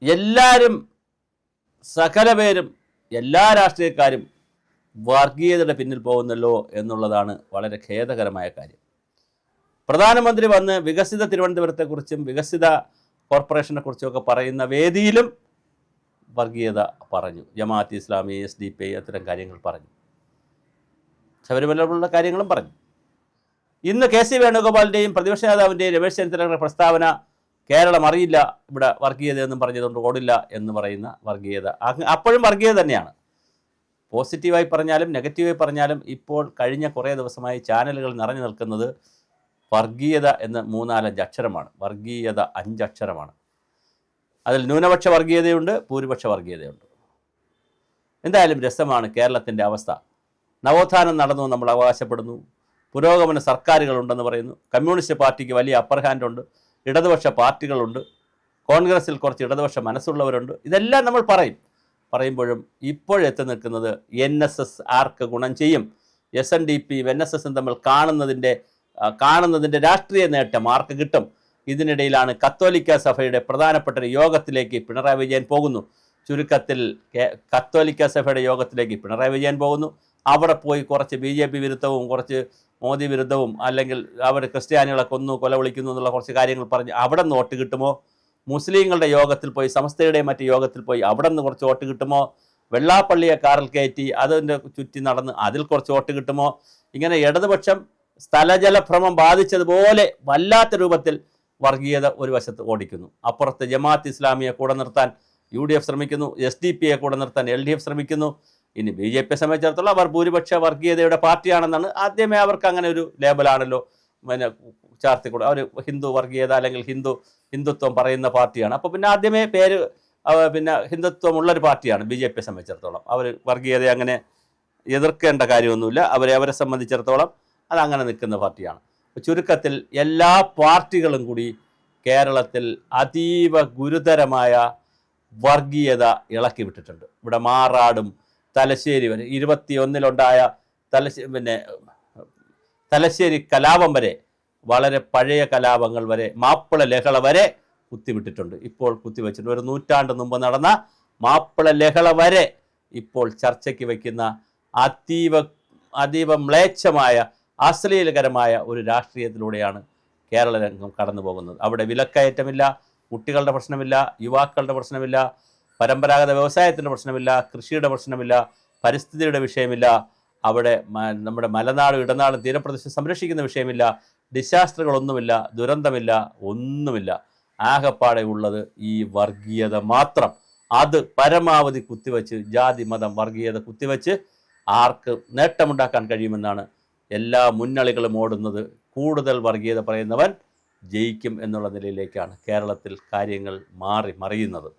എല്ലാവരും സകല പേരും എല്ലാ രാഷ്ട്രീയക്കാരും വർഗീയതയുടെ പിന്നിൽ പോകുന്നല്ലോ എന്നുള്ളതാണ് വളരെ ഖേദകരമായ കാര്യം. പ്രധാനമന്ത്രി വന്ന് വികസിത തിരുവനന്തപുരത്തെക്കുറിച്ചും വികസിത കോർപ്പറേഷനെക്കുറിച്ചുമൊക്കെ പറയുന്ന വേദിയിലും വർഗീയത പറഞ്ഞു. ജമാഅത്ത് ഇസ്ലാമി, SDP അത്തരം കാര്യങ്ങൾ പറഞ്ഞു. ശബരിമലയിലുള്ള കാര്യങ്ങളും പറഞ്ഞു. ഇന്ന് KC വേണുഗോപാലിൻ്റെയും പ്രതിപക്ഷ നേതാവിൻ്റെയും രമേശ് ചെന്നിത്തലയുടെ പ്രസ്താവന കേരളം അറിയില്ല, ഇവിടെ വർഗീയതയൊന്നും പറഞ്ഞതുകൊണ്ട് ഓടില്ല എന്ന് പറയുന്ന വർഗീയത അപ്പോഴും വർഗീയത തന്നെയാണ്. പോസിറ്റീവായി പറഞ്ഞാലും നെഗറ്റീവായി പറഞ്ഞാലും ഇപ്പോൾ കഴിഞ്ഞ കുറേ ദിവസമായി ചാനലുകൾ നിറഞ്ഞു നിൽക്കുന്നത് വർഗീയത എന്ന് 3-4 അക്ഷരമാണ്. വർഗീയത 5 അക്ഷരമാണ്. അതിൽ ന്യൂനപക്ഷ വർഗീയതയുണ്ട്, ഭൂരിപക്ഷ വർഗീയതയുണ്ട്. എന്തായാലും രസമാണ് കേരളത്തിൻ്റെ അവസ്ഥ. നവോത്ഥാനം നടന്നു നമ്മൾ അവകാശപ്പെടുന്നു, പുരോഗമന സർക്കാരുകളുണ്ടെന്ന് പറയുന്നു, കമ്മ്യൂണിസ്റ്റ് പാർട്ടിക്ക് വലിയ അപ്പർ ഹാൻഡുണ്ട്, ഇടതുപക്ഷ പാർട്ടികളുണ്ട്, കോൺഗ്രസിൽ കുറച്ച് ഇടതുപക്ഷ മനസ്സുള്ളവരുണ്ട്. ഇതെല്ലാം നമ്മൾ പറയുമ്പോഴും ഇപ്പോഴെത്തി നിൽക്കുന്നത് NSS ആർക്ക് ഗുണം ചെയ്യും, SNDPയും NSSും തമ്മിൽ കാണുന്നതിൻ്റെ രാഷ്ട്രീയ നേട്ടം ആർക്ക് കിട്ടും. ഇതിനിടയിലാണ് കത്തോലിക്ക സഭയുടെ പ്രധാനപ്പെട്ട ഒരു യോഗത്തിലേക്ക് പിണറായി വിജയൻ പോകുന്നു. ചുരുക്കത്തിൽ കത്തോലിക്ക സഭയുടെ യോഗത്തിലേക്ക് പിണറായി വിജയൻ പോകുന്നു. അവിടെ പോയി കുറച്ച് BJP വിരുദ്ധവും കുറച്ച് മോദി വിരുദ്ധവും അല്ലെങ്കിൽ അവർ ക്രിസ്ത്യാനികളെ കൊന്നു കൊല വിളിക്കുന്നു എന്നുള്ള കുറച്ച് കാര്യങ്ങൾ പറഞ്ഞ് അവിടെ നിന്ന് വോട്ട് കിട്ടുമോ? മുസ്ലിങ്ങളുടെ യോഗത്തിൽ പോയി, സമസ്തയുടെയും മറ്റ് യോഗത്തിൽ പോയി അവിടെ നിന്ന് കുറച്ച് വോട്ട് കിട്ടുമോ? വെള്ളാപ്പള്ളിയെ കാറിൽ കയറ്റി അതിൻ്റെ ചുറ്റി നടന്ന് അതിൽ കുറച്ച് വോട്ട് കിട്ടുമോ? ഇങ്ങനെ ഇടതുപക്ഷം സ്ഥലജലഭ്രമം ബാധിച്ചതുപോലെ വല്ലാത്ത രൂപത്തിൽ വർഗീയത ഒരു വശത്ത് ഓടിക്കുന്നു. അപ്പുറത്ത് ജമാഅത്ത് ഇസ്ലാമിയെ കൂടെ നിർത്താൻ UDF ശ്രമിക്കുന്നു, SDP-യെ കൂടെ നിർത്താൻ LDF ശ്രമിക്കുന്നു. ഇനി BJP സംബന്ധിച്ചിടത്തോളം അവർ ഭൂരിപക്ഷ വർഗീയതയുടെ പാർട്ടിയാണെന്നാണ് ആദ്യമേ അവർക്ക് അങ്ങനെ ഒരു ലേബലാണല്ലോ ചാർത്തിക്കൂടെ. അവർ ഹിന്ദു വർഗീയത അല്ലെങ്കിൽ ഹിന്ദുത്വം പറയുന്ന പാർട്ടിയാണ്. അപ്പോൾ പിന്നെ ആദ്യമേ പേര് ഹിന്ദുത്വമുള്ളൊരു പാർട്ടിയാണ് BJP സംബന്ധിച്ചിടത്തോളം. അവർ വർഗീയതയെ അങ്ങനെ എതിർക്കേണ്ട കാര്യമൊന്നുമില്ല. അവരെ സംബന്ധിച്ചിടത്തോളം അതങ്ങനെ നിൽക്കുന്ന പാർട്ടിയാണ്. ചുരുക്കത്തിൽ എല്ലാ പാർട്ടികളും കൂടി കേരളത്തിൽ അതീവ ഗുരുതരമായ വർഗീയത ഇളക്കി വിട്ടിട്ടുണ്ട്. ഇവിടെ മാറാടും തലശ്ശേരി വരെ 21-ലുണ്ടായ തലശ്ശേരി കലാപം വരെ, വളരെ പഴയ കലാപങ്ങൾ വരെ, മാപ്പിള ലഹള വരെ കുത്തിവിട്ടിട്ടുണ്ട്. ഇപ്പോൾ കുത്തിവെച്ചിട്ടുണ്ട്. ഒരു നൂറ്റാണ്ട് മുമ്പ് നടന്ന മാപ്പിള ലഹള വരെ ഇപ്പോൾ ചർച്ചയ്ക്ക് വയ്ക്കുന്ന അതീവ മ്ലേച്ഛമായ അശ്ലീലകരമായ ഒരു രാഷ്ട്രീയത്തിലൂടെയാണ് കേരള രംഗം കടന്നു പോകുന്നത്. അവിടെ വിലക്കയറ്റമില്ല, കുട്ടികളുടെ പ്രശ്നമില്ല, യുവാക്കളുടെ പ്രശ്നമില്ല, പരമ്പരാഗത വ്യവസായത്തിൻ്റെ പ്രശ്നമില്ല, കൃഷിയുടെ പ്രശ്നമില്ല, പരിസ്ഥിതിയുടെ വിഷയമില്ല, അവിടെ നമ്മുടെ മലനാടും ഇടനാടും തീരപ്രദേശം സംരക്ഷിക്കുന്ന വിഷയമില്ല, ഡിസാസ്റ്ററുകളൊന്നുമില്ല, ദുരന്തമില്ല, ഒന്നുമില്ല. ആകെപ്പാടെ ഉള്ളത് ഈ വർഗീയത മാത്രം. അത് പരമാവധി കുത്തിവെച്ച് ജാതി മതം വർഗീയത കുത്തിവെച്ച് ആർക്ക് നേട്ടമുണ്ടാക്കാൻ കഴിയുമെന്നാണ് എല്ലാ മുന്നണികളും ഓടുന്നത്. കൂടുതൽ വർഗീയത പറയുന്നവൻ ജയിക്കും എന്നുള്ള നിലയിലേക്കാണ് കേരളത്തിൽ കാര്യങ്ങൾ മറിയുന്നത്.